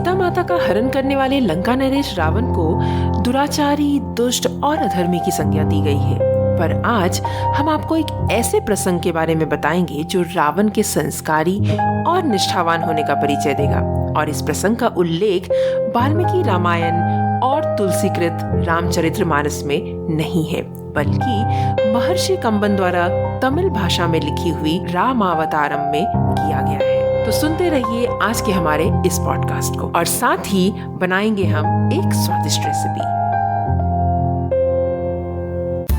सीता माता का हरण करने वाले लंका नरेश रावण को दुराचारी, दुष्ट और अधर्मी की संज्ञा दी गई है। पर आज हम आपको एक ऐसे प्रसंग के बारे में बताएंगे जो रावण के संस्कारी और निष्ठावान होने का परिचय देगा। और इस प्रसंग का उल्लेख वाल्मीकि रामायण और तुलसीकृत रामचरितमानस में नहीं है, बल्कि महर्षि कंबन द्वारा तमिल भाषा में लिखी हुई रामावतारम में किया गया है। तो सुनते रहिए आज के हमारे इस पॉडकास्ट को, और साथ ही बनाएंगे हम एक स्वादिष्ट recipe.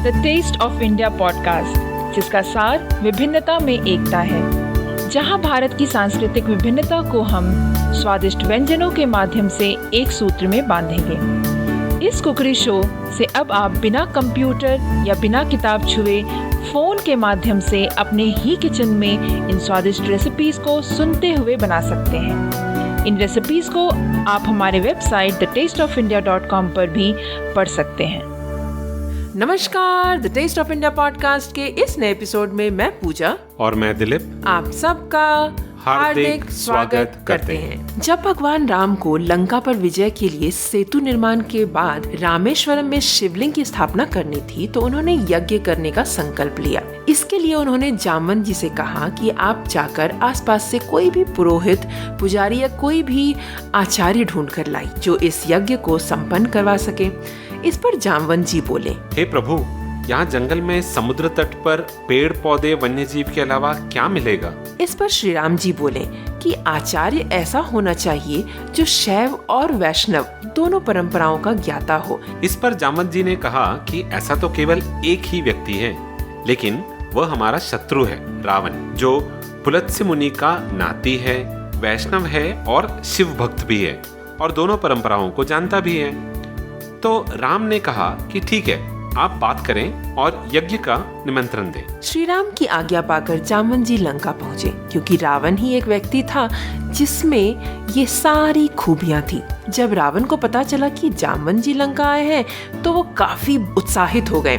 The taste of India podcast, जिसका सार विभिन्नता में एकता है, जहां भारत की सांस्कृतिक विभिन्नता को हम स्वादिष्ट व्यंजनों के माध्यम से एक सूत्र में बांधेंगे। इस कुकरी शो से अब आप बिना कंप्यूटर या बिना किताब छुए फोन के माध्यम से अपने ही किचन में इन स्वादिष्ट रेसिपीज को सुनते हुए बना सकते हैं। इन रेसिपीज को आप हमारे वेबसाइट thetasteofindia.com पर भी पढ़ सकते हैं। नमस्कार, the taste of India podcast के इस नए एपिसोड में मैं पूजा और मैं दिलीप आप सबका हार्दिक स्वागत करते हैं। जब भगवान राम को लंका पर विजय के लिए सेतु निर्माण के बाद रामेश्वरम में शिवलिंग की स्थापना करनी थी, तो उन्होंने यज्ञ करने का संकल्प लिया। इसके लिए उन्होंने जामवंत जी से कहा कि आप जाकर आसपास से कोई भी पुरोहित, पुजारी या कोई भी आचार्य ढूंढ कर लाई जो इस यज्ञ को संपन्न करवा सके। इस पर जामवंत जी बोले, हे प्रभु, यहाँ जंगल में समुद्र तट पर पेड़ पौधे वन्य जीव के अलावा क्या मिलेगा? इस पर श्री राम जी बोले कि आचार्य ऐसा होना चाहिए जो शैव और वैष्णव दोनों परंपराओं का ज्ञाता हो। इस पर जामवंत जी ने कहा कि ऐसा तो केवल एक ही व्यक्ति है, लेकिन वह हमारा शत्रु है, रावण, जो पुलत्स्य मुनि का नाती है, वैष्णव है और शिव भक्त भी है, और दोनों परंपराओं को जानता भी है। तो राम ने कहा कि ठीक है, आप बात करें और यज्ञ का निमंत्रण दें। श्री राम की आज्ञा पाकर जामवंत जी लंका पहुँचे, क्योंकि रावण ही एक व्यक्ति था जिसमें ये सारी खूबियां थी। जब रावण को पता चला कि जामवंत जी लंका आए हैं, तो वो काफी उत्साहित हो गए।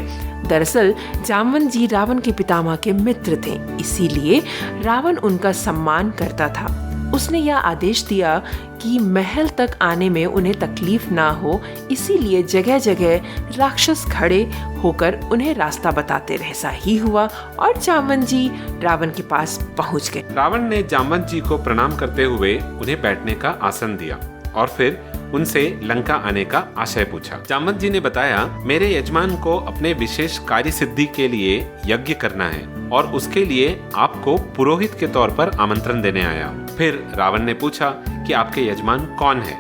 दरअसल जामवंत जी रावण के पितामह के मित्र थे, इसीलिए रावण उनका सम्मान करता था। उसने यह आदेश दिया कि महल तक आने में उन्हें तकलीफ ना हो, इसीलिए जगह जगह राक्षस खड़े होकर उन्हें रास्ता बताते रहे। ऐसा ही हुआ और जामवंत जी रावण के पास पहुंच गए। रावण ने जामवंत जी को प्रणाम करते हुए उन्हें बैठने का आसन दिया और फिर उनसे लंका आने का आशय पूछा। जामवंत जी ने बताया, मेरे यजमान को अपने विशेष कार्य सिद्धि के लिए यज्ञ करना है और उसके लिए आपको पुरोहित के तौर पर आमंत्रण देने आया। फिर रावण ने पूछा कि आपके यजमान कौन है?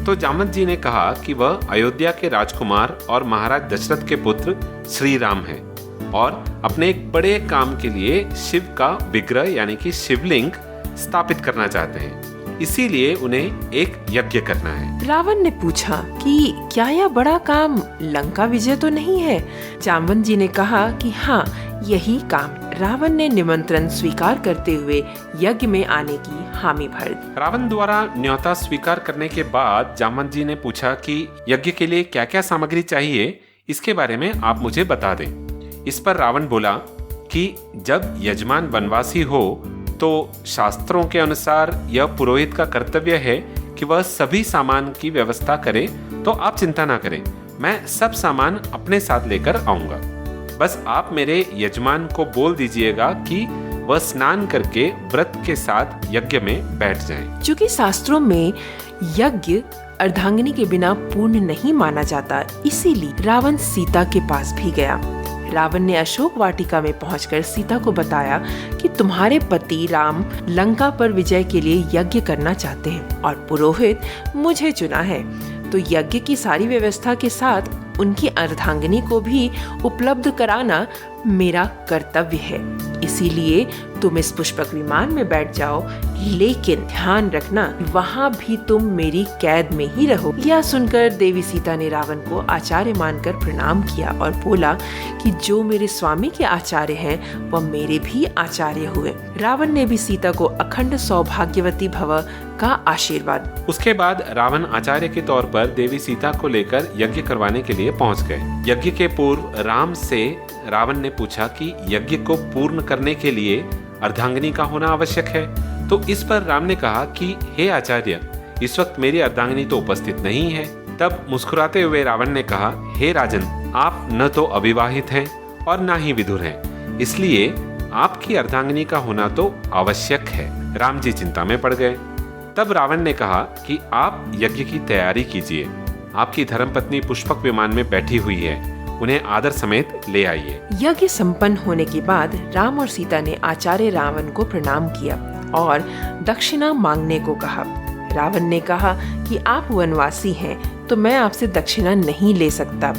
तो जामवंत जी ने कहा कि वह अयोध्या के राजकुमार और महाराज दशरथ के पुत्र श्री राम है और अपने एक बड़े काम के लिए शिव का विग्रह यानी कि शिवलिंग स्थापित करना चाहते हैं, इसीलिए उन्हें एक यज्ञ करना है। रावण ने पूछा कि क्या यह बड़ा काम लंका विजय तो नहीं है? जामवंत जी ने कहा कि हाँ, यही काम। रावण ने निमंत्रण स्वीकार करते हुए यज्ञ में आने की हामी भर दी। रावण द्वारा न्योता स्वीकार करने के बाद जामवंत जी ने पूछा कि यज्ञ के लिए क्या क्या सामग्री चाहिए, इसके बारे में आप मुझे बता दें। इस पर रावण बोला कि जब यजमान वनवासी हो तो शास्त्रों के अनुसार यह पुरोहित का कर्तव्य है कि वह सभी सामान की व्यवस्था करे, तो आप चिंता ना करें, मैं सब सामान अपने साथ लेकर आऊंगा। बस आप मेरे यजमान को बोल दीजिएगा कि वह स्नान करके व्रत के साथ यज्ञ में बैठ जाएं। चूंकि शास्त्रों में यज्ञ अर्धांगिनी के बिना पूर्ण नहीं माना जाता, इसीलिए रावण सीता के पास भी गया। रावण ने अशोक वाटिका में पहुंचकर सीता को बताया कि तुम्हारे पति राम लंका पर विजय के लिए यज्ञ करना चाहते हैं और पुरोहित मुझे चुना है, तो यज्ञ की सारी व्यवस्था के साथ उनकी अर्धांगिनी को भी उपलब्ध कराना मेरा कर्तव्य है। इसीलिए तुम इस पुष्पक विमान में बैठ जाओ, लेकिन ध्यान रखना वहाँ भी तुम मेरी कैद में ही रहो। यह सुनकर देवी सीता ने रावण को आचार्य मानकर प्रणाम किया और बोला कि जो मेरे स्वामी के आचार्य हैं, वह मेरे भी आचार्य हुए। रावण ने भी सीता को अखंड सौभाग्यवती भव का आशीर्वाद। उसके बाद रावण आचार्य के तौर पर देवी सीता को लेकर यज्ञ करवाने के लिए पहुंच गए। यज्ञ के पूर्व राम से रावण ने पूछा कि यज्ञ को पूर्ण करने के लिए अर्धांगिनी का होना आवश्यक है। तो इस पर राम ने कहा कि हे आचार्य, इस वक्त मेरी अर्धांगिनी तो उपस्थित नहीं है। तब मुस्कुराते हुए रावण ने कहा, हे राजन, आप न तो अविवाहित हैं और न ही विधुर हैं, इसलिए आपकी अर्धांगिनी का होना तो आवश्यक है। राम जी चिंता में पड़ गए। तब रावण ने कहा कि आप यज्ञ की तैयारी कीजिए। आपकी धर्मपत्नी पुष्पक विमान में बैठी हुई है, उन्हें आदर समेत ले आइए। यज्ञ संपन्न होने के बाद राम और सीता ने आचार्य रावण को प्रणाम किया और दक्षिणा मांगने को कहा। रावण ने कहा कि आप वनवासी हैं, तो मैं आपसे दक्षिणा नहीं ले सकता।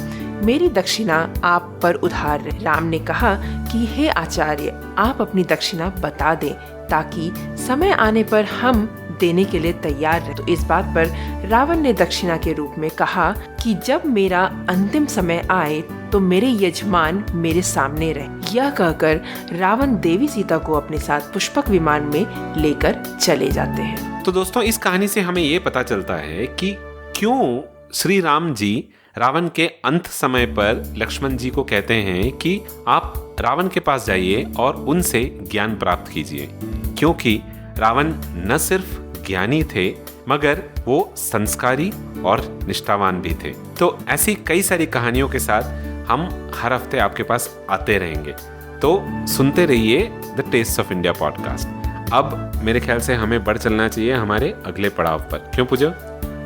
मेरी दक्षिणा आप पर उधार है। राम ने कहा कि हे आचार्य, आप अपनी दक्षिणा बता दें ताकि समय आने पर हम देने के लिए तैयार रहे। तो इस बात पर रावण ने दक्षिणा के रूप में कहा कि जब मेरा अंतिम समय आए तो मेरे यजमान मेरे सामने रहे। यह कहकर रावण देवी सीता को अपने साथ पुष्पक विमान में लेकर चले जाते हैं। तो दोस्तों, इस कहानी से हमें ये पता चलता है कि क्यों श्री राम जी रावण के अंत समय पर लक्ष्मण जी को कहते हैं कि आप रावण के पास जाइए और उनसे ज्ञान प्राप्त कीजिए, क्योंकि रावण न सिर्फ ज्ञानी थे मगर वो संस्कारी और निष्ठावान भी थे। तो ऐसी कई सारी कहानियों के साथ हम हर हफ्ते आपके पास आते रहेंगे। तो सुनते रहिए the taste of India podcast. अब मेरे ख्याल से हमें बढ़ चलना चाहिए हमारे अगले पड़ाव पर, क्यों पूजा?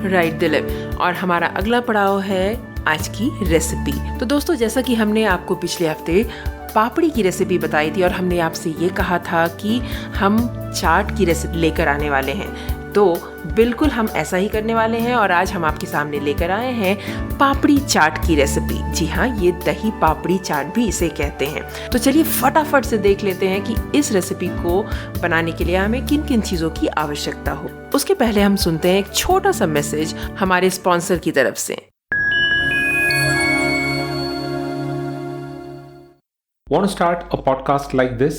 राइट दिलीप, और हमारा अगला पड़ाव है आज की रेसिपी। तो दोस्तों, जैसा कि हमने आपको पिछले हफ्ते पापड़ी की रेसिपी बताई थी और हमने आपसे ये कहा था कि हम चाट की रेसिपी लेकर आने वाले हैं, तो बिल्कुल हम ऐसा ही करने वाले हैं और आज हम आपके सामने लेकर आए हैं पापड़ी चाट की रेसिपी। जी हाँ, ये दही पापड़ी चाट भी इसे कहते हैं। तो चलिए फटाफट से देख लेते हैं कि इस रेसिपी को बनाने के लिए हमें किन किन चीज़ों की आवश्यकता हो। उसके पहले हम सुनते हैं एक छोटा सा मैसेज हमारे स्पॉन्सर की तरफ से। Want to start a podcast like this?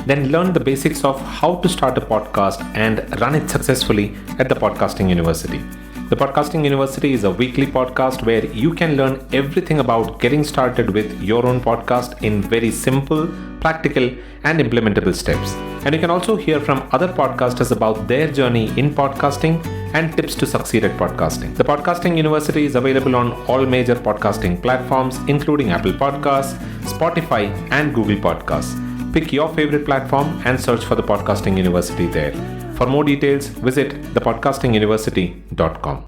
Then learn the basics of how to start a podcast and run it successfully at the Podcasting University. The Podcasting University is a weekly podcast where you can learn everything about getting started with your own podcast in very simple, practical, and implementable steps. And you can also hear from other podcasters about their journey in podcasting and tips to succeed at podcasting. The Podcasting University is available on all major podcasting platforms, including Apple Podcasts, Spotify, and Google Podcasts. Pick your favorite platform and search for the Podcasting University there. For more details, visit thepodcastinguniversity.com.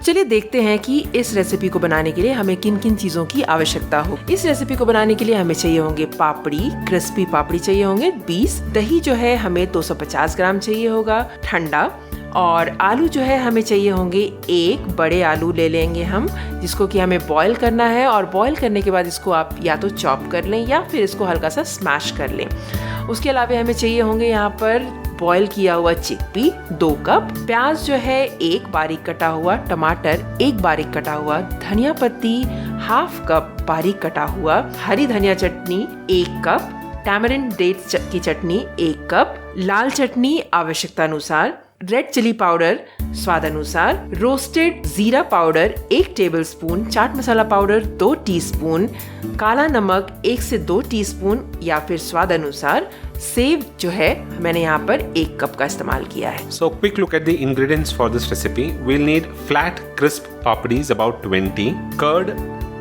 चलिए देखते हैं कि इस recipe को बनाने के लिए हमें किन किन चीज़ों की आवश्यकता हो। इस रेसिपी को बनाने के लिए हमें चाहिए होंगे पापड़ी, क्रिस्पी पापड़ी चाहिए होंगे 20, दही जो है हमें 250 ग्राम चाहिए होगा ठंडा, और आलू जो है हमें चाहिए होंगे 1 बड़े आलू ले लेंगे हम, जिसको कि हमें बॉईल करना है, और बॉईल करने के बाद इसको आप या तो चॉप कर लें या फिर इसको हल्का सा स्मैश कर लें। उसके अलावा हमें चाहिए होंगे यहाँ पर बॉईल किया हुआ चिकपी 2 कप, प्याज जो है 1 बारीक कटा हुआ, टमाटर 1 बारीक कटा हुआ, धनिया पत्ती 1/2 कप बारीक कटा हुआ, हरी धनिया चटनी 1 कप, टैमरिंड डेट्स की चटनी 1 कप, लाल चटनी आवश्यकता अनुसार, रेड चिली पाउडर स्वाद अनुसार, रोस्टेड जीरा powder 1 tablespoon, chaat masala powder 2 teaspoon, काला नमक 1 से 2 टीस्पून या फिर स्वाद अनुसार, सेव जो है मैंने यहाँ पर 1 कप का इस्तेमाल किया है। So quick look at the ingredients for this recipe. We'll need flat crisp papadis about 20, curd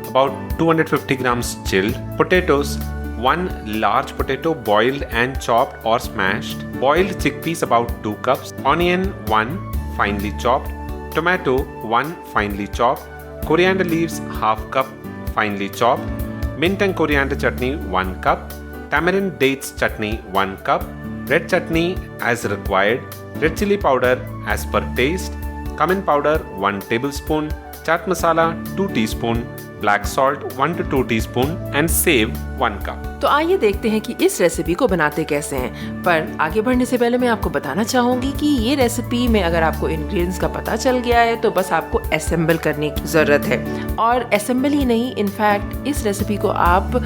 about 250 grams chilled, potatoes 1 large potato boiled and chopped or smashed, boiled chickpeas about 2 cups, onion 1 finely chopped, tomato 1 finely chopped, coriander leaves 1/2 cup finely chopped, mint and coriander chutney 1 cup, tamarind dates chutney 1 cup, red chutney as required, red chili powder as per taste, cumin powder 1 tablespoon, chaat masala 2 teaspoon, black salt 1 to 2 teaspoon and save 1 cup। तो आइए देखते हैं कि इस recipe को बनाते कैसे हैं। पर आगे बढ़ने से पहले मैं आपको बताना चाहूंगी कि ये रेसिपी में अगर आपको इंग्रेडिएंट्स का पता चल गया है तो बस आपको असेंबल करने की जरूरत है, और असेंबल ही नहीं, इनफैक्ट इस रेसिपी को आप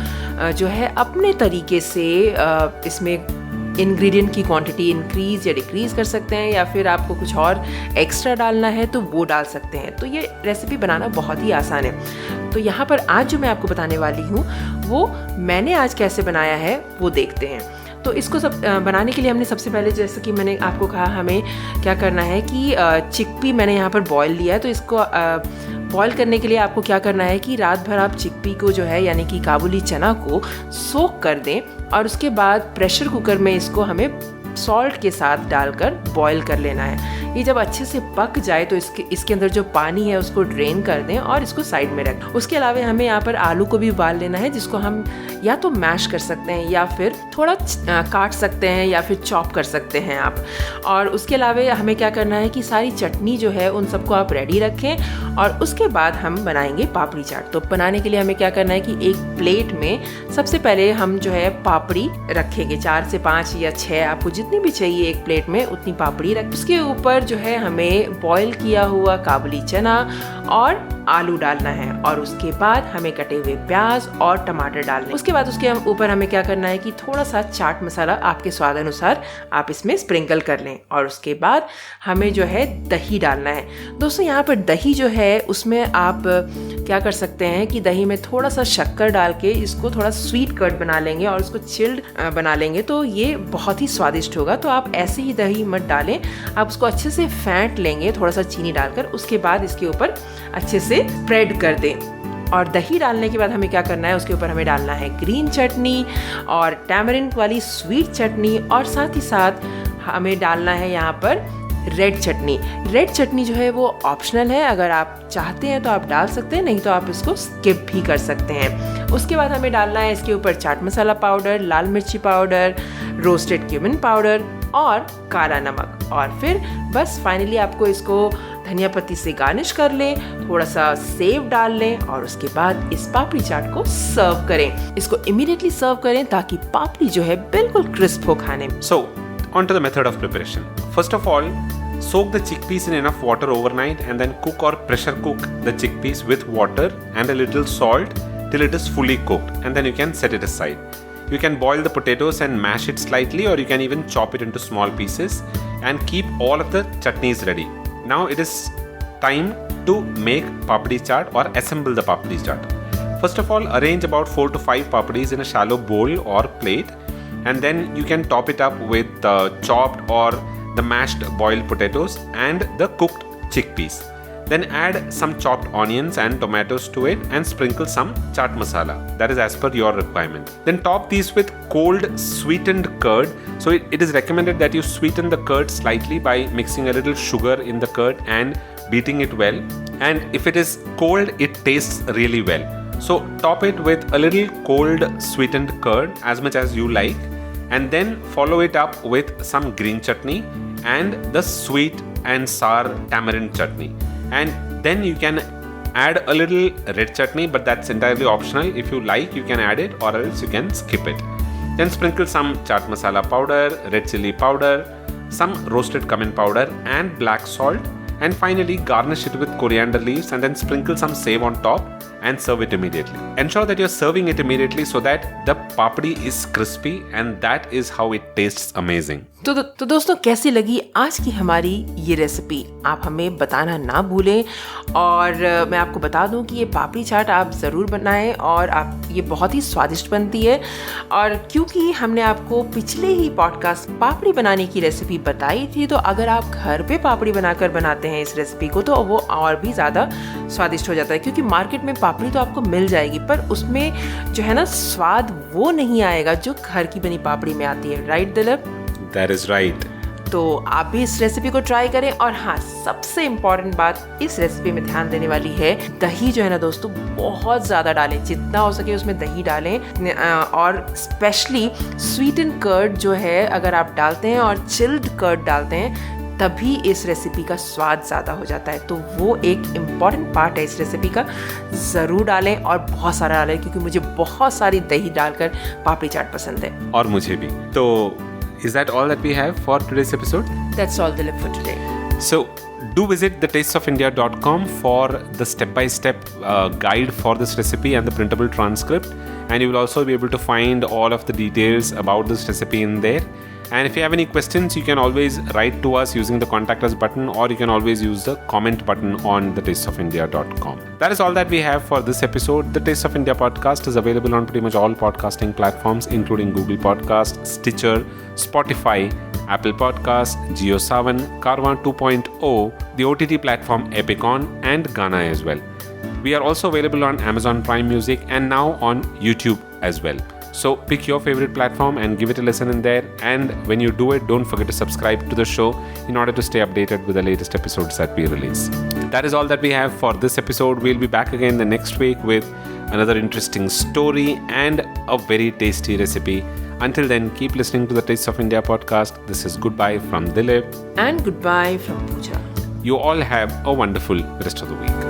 जो है अपने तरीके से इसमें इंग्रेडिएंट की क्वांटिटी इंक्रीज या डिक्रीज कर सकते हैं, या फिर आपको कुछ और एक्स्ट्रा डालना है तो वो डाल सकते हैं। तो ये रेसिपी बनाना बहुत ही आसान है। तो यहाँ पर आज जो मैं आपको बताने वाली हूँ वो मैंने आज कैसे बनाया है वो देखते हैं। तो इसको सब बनाने के लिए हमने सबसे पहले, जैसे कि मैंने आपको कहा, हमें क्या करना है कि चिकपी मैंने यहाँ पर बॉयल लिया है। तो इसको बॉयल करने के लिए आपको क्या करना है कि रात भर आप चिकपी को जो है यानी कि काबुली चना को सोक कर दें और उसके बाद प्रेशर कुकर में इसको हमें सॉल्ट के साथ डालकर बॉईल कर लेना है। ये जब अच्छे से पक जाए तो इसके अंदर जो पानी है उसको ड्रेन कर दें और इसको साइड में रख। उसके अलावा हमें यहाँ पर आलू को भी उबाल लेना है, जिसको हम या तो मैश कर सकते हैं या फिर थोड़ा काट सकते हैं या फिर चॉप कर सकते हैं आप। और उसके अलावा हमें क्या करना है कि सारी चटनी जो है उन सबको आप रेडी रखें और उसके बाद हम बनाएंगे पापड़ी चाट। तो बनाने के लिए हमें क्या करना है कि एक प्लेट में सबसे पहले हम जो है पापड़ी रखेंगे, 4 से 5 या 6 आपको जितनी भी चाहिए एक प्लेट में उतनी पापड़ी रख। उसके ऊपर जो है हमें बॉईल किया हुआ काबुली चना और आलू डालना है और उसके बाद हमें कटे हुए प्याज और टमाटर डालने। उसके बाद उसके ऊपर हमें क्या करना है कि थोड़ा सा चाट मसाला आपके स्वाद अनुसार आप इसमें स्प्रिंकल कर लें और उसके बाद हमें जो है दही डालना है। दोस्तों यहाँ पर दही जो है उसमें आप क्या कर सकते हैं कि दही में थोड़ा सा शक्कर डाल के इसको थोड़ा स्वीट कर्ड बना लेंगे और उसको चिल्ड बना लेंगे, तो ये बहुत ही स्वादिष्ट होगा। तो आप ऐसे ही दही मत डालें, आप उसको अच्छे से फेंट लेंगे थोड़ा सा चीनी डालकर, उसके बाद इसके ऊपर अच्छे से स्प्रेड कर दें। और दही डालने के बाद हमें क्या करना है, उसके ऊपर हमें डालना है ग्रीन चटनी और टैमरिंड वाली स्वीट चटनी और साथ ही साथ हमें डालना है यहाँ पर रेड चटनी। रेड चटनी जो है वो ऑप्शनल है, अगर आप चाहते हैं तो आप डाल सकते हैं, नहीं तो आप इसको स्किप भी कर सकते हैं। उसके बाद हमें डालना है इसके ऊपर चाट मसाला पाउडर, लाल मिर्ची पाउडर, रोस्टेड क्यूमिन पाउडर और काला नमक। और फिर बस फाइनली आपको इसको धनिया पत्ती से गार्निश कर लें, थोड़ा सा सेव डाल लें और उसके बाद इस पापड़ी चाट को सर्व करें। इसको इमीडिएटली सर्व करें ताकि पापड़ी जो है बिल्कुल क्रिस्प हो खाने में। So, on to the method of preparation. First of all, soak the chickpeas in enough water overnight and then cook or pressure cook the chickpeas with water and a little salt till it is fully cooked, and then you can set it aside. You can boil the potatoes and mash it slightly, or you can even chop it into small pieces and keep all of the chutneys ready. Now it is time to make papdi chaat or assemble the papdi chaat. First of all, arrange about 4 to 5 papdis in a shallow bowl or plate, and then you can top it up with chopped or the mashed boiled potatoes and the cooked chickpeas. Then add some chopped onions and tomatoes to it and sprinkle some chaat masala. That is as per your requirement. Then top these with cold sweetened curd. So it is recommended that you sweeten the curd slightly by mixing a little sugar in the curd and beating it well. And if it is cold, it tastes really well. So top it with a little cold sweetened curd as much as you like. And then follow it up with some green chutney and the sweet and sour tamarind chutney. And then you can add a little red chutney, but that's entirely optional. If you like, you can add it, or else you can skip it. Then sprinkle some chaat masala powder, red chili powder, some roasted cumin powder and black salt, and finally garnish it with coriander leaves and then sprinkle some save on top and serve it immediately. Ensure that you're serving it immediately so that the papdi is crispy, and that is how it tastes amazing. तो दोस्तों, कैसी लगी आज की हमारी ये recipe? आप हमें बताना ना भूलें। और मैं आपको बता दूं कि ये पापड़ी चाट आप ज़रूर बनाएं और आप ये बहुत ही स्वादिष्ट बनती है। और क्योंकि हमने आपको पिछले ही पॉडकास्ट पापड़ी बनाने की रेसिपी बताई थी, तो अगर आप घर पे पापड़ी बनाकर बनाते हैं इस रेसिपी को, तो वो और भी ज़्यादा स्वादिष्ट हो जाता है। क्योंकि मार्केट में पापड़ी तो आपको मिल जाएगी, पर उसमें जो है ना स्वाद वो नहीं आएगा जो घर की बनी पापड़ी में आती है। Right Dilip? That is right. तो आप भी इस रेसिपी को ट्राई करें। और हाँ, सबसे इम्पॉर्टेंट बात इस रेसिपी में ध्यान देने वाली है, दही जो है ना दोस्तों बहुत ज़्यादा डालें, जितना हो सके उसमें दही डालें। और स्पेशली स्वीटेंड कर्ड जो है अगर आप डालते हैं और चिल्ड कर्ड डालते हैं, तभी इस रेसिपी का स्वाद ज़्यादा हो जाता है। तो वो एक इम्पॉर्टेंट पार्ट है इस रेसिपी का, ज़रूर डालें और बहुत सारा डालें, क्योंकि मुझे बहुत सारी दही डालकर पापड़ी चाट पसंद है। और मुझे भी। तो is that all that we have for today's episode? That's all, Dilip, for today. So do visit thetasteofindia.com for the step-by-step guide for this recipe and the printable transcript, and you will also be able to find all of the details about this recipe in there. And if you have any questions, you can always write to us using the contact us button, or you can always use the comment button on thetasteofindia.com. That is all that we have for this episode. The Taste of India podcast is available on pretty much all podcasting platforms, including Google Podcast, Stitcher, Spotify, Apple Podcasts, JioSaavn, Carvaan 2.0, the OTT platform Epicon, and Gaana as well. We are also available on Amazon Prime Music and now on YouTube as well. So pick your favorite platform and give it a listen in there. And when you do it, don't forget to subscribe to the show in order to stay updated with the latest episodes that we release. That is all that we have for this episode. We'll be back again the next week with another interesting story and a very tasty recipe. Until then, keep listening to the Taste of India podcast. This is goodbye from Dilip. And goodbye from Pooja. You all have a wonderful rest of the week.